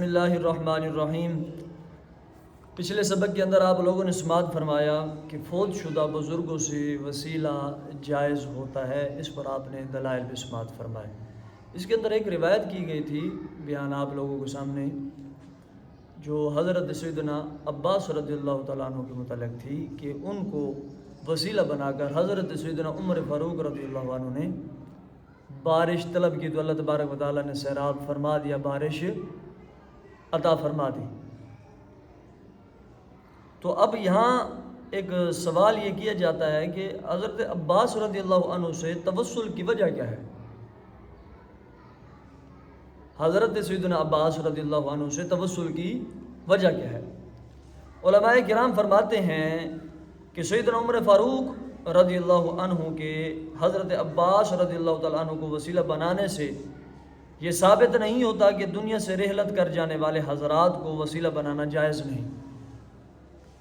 بسم اللہ الرحمن الرحیم۔ پچھلے سبق کے اندر آپ لوگوں نے سماعت فرمایا کہ فوت شدہ بزرگوں سے وسیلہ جائز ہوتا ہے، اس پر آپ نے دلائل بھی سماعت فرمائے۔ اس کے اندر ایک روایت کی گئی تھی بیان آپ لوگوں کے سامنے، جو حضرت سیدنا عباس رضی اللہ تعالیٰ عنہ کے متعلق تھی کہ ان کو وسیلہ بنا کر حضرت سیدنا عمر فاروق رضی اللہ عنہ نے بارش طلب کی تو اللہ تبارک و تعالیٰ نے سیراب فرما دیا، بارش عطا فرما دی۔ تو اب یہاں ایک سوال یہ کیا جاتا ہے کہ حضرت عباس رضی اللہ عنہ سے توسل کی وجہ کیا ہے؟ حضرت سیدنا عباس رضی اللہ عنہ سے توسل کی وجہ کیا ہے؟ علماء کرام فرماتے ہیں کہ سیدنا عمر فاروق رضی اللہ عنہ کے حضرت عباس رضی اللہ تعالیٰ عنہ کو وسیلہ بنانے سے یہ ثابت نہیں ہوتا کہ دنیا سے رحلت کر جانے والے حضرات کو وسیلہ بنانا جائز نہیں،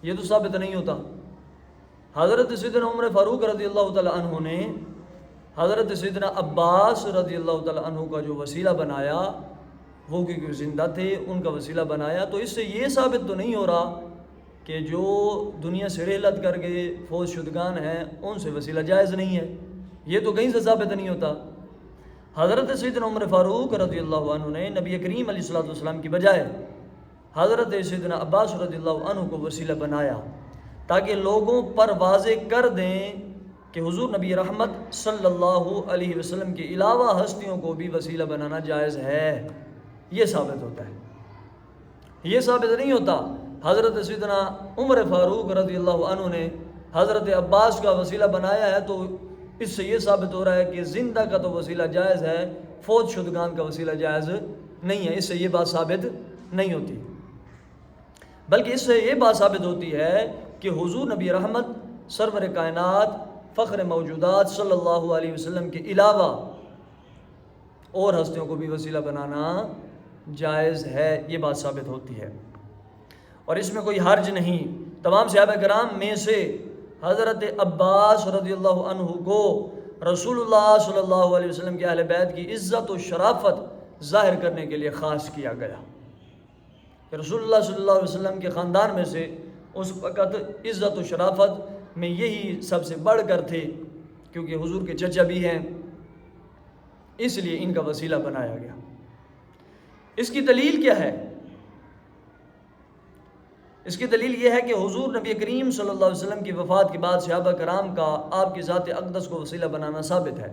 یہ تو ثابت نہیں ہوتا۔ حضرت سیدنا عمر فاروق رضی اللہ تعالیٰ عنہ نے حضرت سیدنا عباس رضی اللہ تعالیٰ عنہ کا جو وسیلہ بنایا، وہ کیونکہ زندہ تھے ان کا وسیلہ بنایا، تو اس سے یہ ثابت تو نہیں ہو رہا کہ جو دنیا سے رحلت کر گئے فوت شدگان ہیں ان سے وسیلہ جائز نہیں ہے، یہ تو کہیں سے ثابت نہیں ہوتا۔ حضرت سیدنا عمر فاروق رضی اللہ عنہ نے نبی کریم علیہ السلام کی بجائے حضرت سیدنا عباس رضی اللہ عنہ کو وسیلہ بنایا تاکہ لوگوں پر واضح کر دیں کہ حضور نبی رحمت صلی اللہ علیہ وسلم کے علاوہ ہستیوں کو بھی وسیلہ بنانا جائز ہے، یہ ثابت ہوتا ہے، یہ ثابت نہیں ہوتا۔ حضرت سیدنا عمر فاروق رضی اللہ عنہ نے حضرت عباس کا وسیلہ بنایا ہے تو اس سے یہ ثابت ہو رہا ہے کہ زندہ کا تو وسیلہ جائز ہے، فوت شدگان کا وسیلہ جائز نہیں ہے، اس سے یہ بات ثابت نہیں ہوتی، بلکہ اس سے یہ بات ثابت ہوتی ہے کہ حضور نبی رحمت سرور کائنات فخر موجودات صلی اللہ علیہ وسلم کے علاوہ اور ہستیوں کو بھی وسیلہ بنانا جائز ہے، یہ بات ثابت ہوتی ہے، اور اس میں کوئی حرج نہیں۔ تمام صحابہ کرام میں سے حضرت عباس رضی اللہ عنہ کو رسول اللہ صلی اللہ علیہ وسلم کے اہل بیت کی عزت و شرافت ظاہر کرنے کے لیے خاص کیا گیا کہ رسول اللہ صلی اللہ علیہ وسلم کے خاندان میں سے اس وقت عزت و شرافت میں یہی سب سے بڑھ کر تھے، کیونکہ حضور کے چچا بھی ہیں، اس لیے ان کا وسیلہ بنایا گیا۔ اس کی دلیل کیا ہے؟ اس کی دلیل یہ ہے کہ حضور نبی کریم صلی اللہ علیہ وسلم کی وفات کے بعد صحابہ کرام کا آپ کی ذات اقدس کو وسیلہ بنانا ثابت ہے۔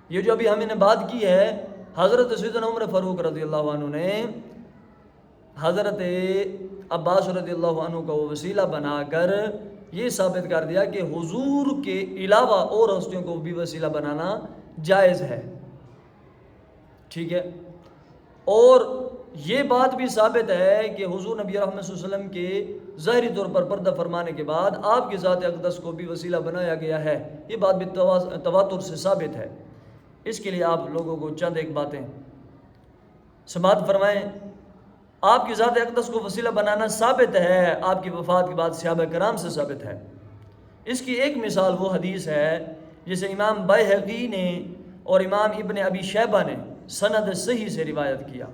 یہ جو ابھی ہم نے بات کی ہے، حضرت سیدنا عمر فاروق رضی اللہ عنہ نے حضرت عباس رضی اللہ عنہ کا وسیلہ بنا کر یہ ثابت کر دیا کہ حضور کے علاوہ اور ہستیوں کو بھی وسیلہ بنانا جائز ہے، ٹھیک ہے۔ اور یہ بات بھی ثابت ہے کہ حضور نبی رحمت صلی اللہ علیہ وسلم کے ظاہری طور پر پردہ فرمانے کے بعد آپ کی ذات اقدس کو بھی وسیلہ بنایا گیا ہے، یہ بات بھی تواتر سے ثابت ہے۔ اس کے لیے آپ لوگوں کو چند ایک باتیں سماعت فرمائیں۔ آپ کی ذات اقدس کو وسیلہ بنانا ثابت ہے، آپ کی وفات کے بعد صحابہ کرام سے ثابت ہے۔ اس کی ایک مثال وہ حدیث ہے جسے امام بیہقی نے اور امام ابن ابی شیبہ نے سند صحیح سے روایت کیا،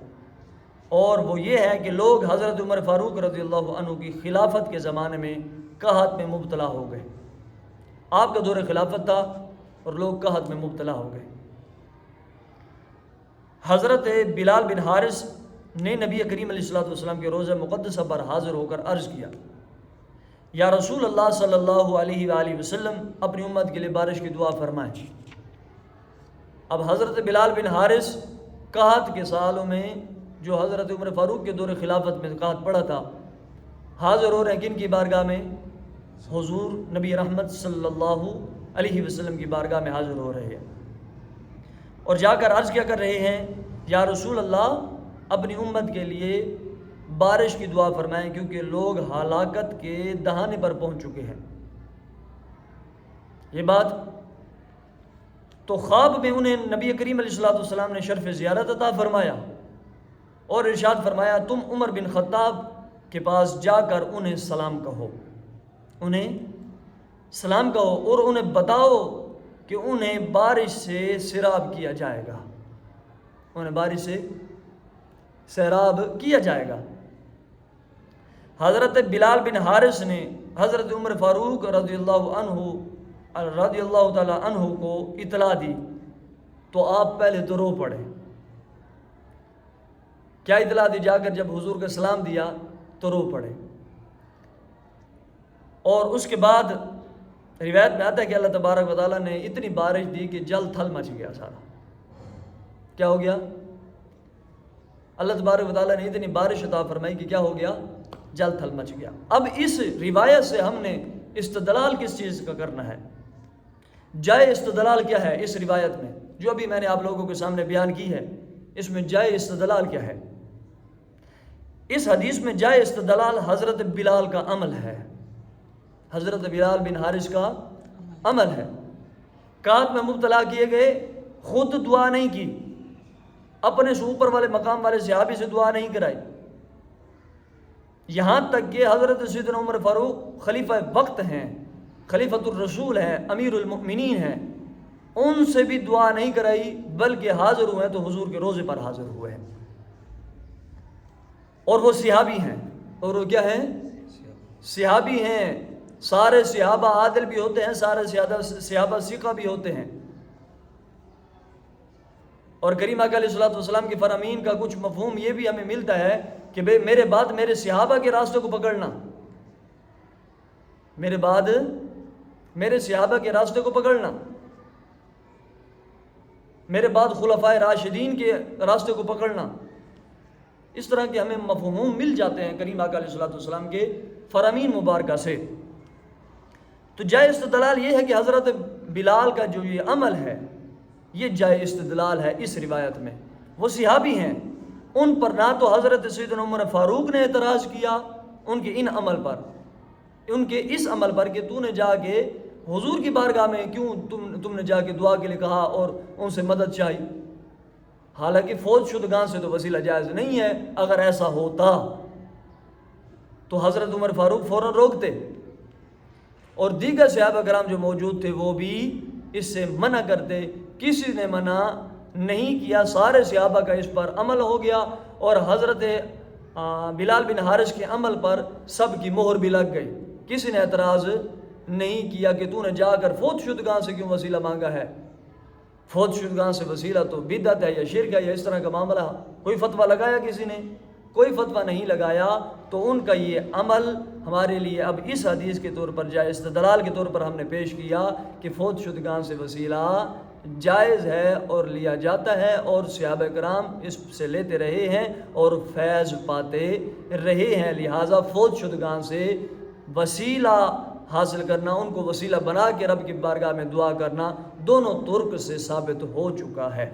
اور وہ یہ ہے کہ لوگ حضرت عمر فاروق رضی اللہ عنہ کی خلافت کے زمانے میں قحط میں مبتلا ہو گئے۔ آپ کا دور خلافت تھا اور لوگ قحط میں مبتلا ہو گئے۔ حضرت بلال بن حارث نے نبی کریم علیہ السلام کے روضہ مقدسہ پر حاضر ہو کر عرض کیا، یا رسول اللہ صلی اللہ علیہ وآلہ وسلم، اپنی امت کے لیے بارش کی دعا فرمائیں۔ اب حضرت بلال بن حارث قحط کے سالوں میں جو حضرت عمر فاروق کے دور خلافت میں قحط پڑا تھا، حاضر ہو رہے ہیں کن کی بارگاہ میں؟ حضور نبی رحمت صلی اللہ علیہ وسلم کی بارگاہ میں حاضر ہو رہے ہیں، اور جا کر عرض کیا کر رہے ہیں، یا رسول اللہ اپنی امت کے لیے بارش کی دعا فرمائیں کیونکہ لوگ ہلاکت کے دہانے پر پہنچ چکے ہیں۔ یہ بات تو خواب میں انہیں نبی کریم علیہ السلام نے شرف زیارت عطا فرمایا اور ارشاد فرمایا، تم عمر بن خطاب کے پاس جا کر انہیں سلام کہو، انہیں سلام کہو اور انہیں بتاؤ کہ انہیں بارش سے سیراب کیا جائے گا، انہیں بارش سے سیراب کیا جائے گا۔ حضرت بلال بن حارث نے حضرت عمر فاروق رضی اللہ تعالی عنہ کو اطلاع دی تو آپ پہلے تو رو پڑے۔ کیا اطلاع دی؟ جا کر جب حضور کا سلام دیا تو رو پڑے، اور اس کے بعد روایت میں آتا ہے کہ اللہ تبارک و تعالیٰ نے اتنی بارش دی کہ جل تھل مچ گیا سارا۔ کیا ہو گیا؟ اللہ تبارک و تعالیٰ نے اتنی بارش عطا فرمائی کہ کیا ہو گیا؟ جل تھل مچ گیا۔ اب اس روایت سے ہم نے استدلال کس چیز کا کرنا ہے؟ جائے استدلال کیا ہے اس روایت میں جو ابھی میں نے آپ لوگوں کے سامنے بیان کی ہے؟ اس میں جائے استدلال کیا ہے؟ اس حدیث میں جائے استدلال حضرت بلال کا عمل ہے، حضرت بلال بن حارث کا عمل ہے۔ کات میں مبتلا کیے گئے، خود دعا نہیں کی، اپنے سے اوپر والے مقام والے صحابی سے دعا نہیں کرائی، یہاں تک کہ حضرت سیدنا عمر فاروق خلیفہ وقت ہیں، خلیفۃ الرسول ہیں، امیر المؤمنین ہیں، ان سے بھی دعا نہیں کرائی، بلکہ حاضر ہوئے تو حضور کے روزے پر حاضر ہوئے ہیں، اور وہ صحابی ہیں۔ اور وہ کیا ہیں؟ صحابی ہیں۔ سارے صحابہ عادل بھی ہوتے ہیں، سارے صحابہ ثقہ بھی ہوتے ہیں، اور کریم آقا علیہ الصلوۃ والسلام کی فرامین کا کچھ مفہوم یہ بھی ہمیں ملتا ہے کہ بھئی میرے بعد میرے صحابہ کے راستے کو پکڑنا، میرے بعد میرے صحابہ کے راستے کو پکڑنا، میرے بعد خلفائے راشدین کے راستے کو پکڑنا، اس طرح کے ہمیں مفہوم مل جاتے ہیں کریم آقا علیہ الصلوۃ والسلام کے فرامین مبارکہ سے۔ تو جائے استدلال یہ ہے کہ حضرت بلال کا جو یہ عمل ہے یہ جائے استدلال ہے اس روایت میں۔ وہ صحابی ہیں، ان پر نہ تو حضرت سیدنا عمر فاروق نے اعتراض کیا ان کے ان عمل پر، ان کے اس عمل پر کہ تو نے جا کے حضور کی بارگاہ میں کیوں تم نے جا کے دعا کے لیے کہا اور ان سے مدد چاہی، حالانکہ فوت شدگان سے تو وسیلہ جائز نہیں ہے۔ اگر ایسا ہوتا تو حضرت عمر فاروق فوراً روکتے، اور دیگر صحابہ کرام جو موجود تھے وہ بھی اس سے منع کرتے، کسی نے منع نہیں کیا، سارے صحابہ کا اس پر عمل ہو گیا، اور حضرت بلال بن حارث کے عمل پر سب کی مہر بھی لگ گئی، کسی نے اعتراض نہیں کیا کہ تو نے جا کر فوت شدگان سے کیوں وسیلہ مانگا ہے، فوت شدگان سے وسیلہ تو بدعت ہے یا شرک ہے یا اس طرح کا معاملہ، کوئی فتویٰ لگایا کسی نے؟ کوئی فتویٰ نہیں لگایا۔ تو ان کا یہ عمل ہمارے لیے اب اس حدیث کے طور پر جائے استدلال کے طور پر ہم نے پیش کیا کہ فوت شدگان سے وسیلہ جائز ہے اور لیا جاتا ہے، اور صحابہ کرام اس سے لیتے رہے ہیں اور فیض پاتے رہے ہیں، لہٰذا فوت شدگان سے وسیلہ حاصل کرنا، ان کو وسیلہ بنا کے رب کی بارگاہ میں دعا کرنا، دونوں طرق سے ثابت ہو چکا ہے۔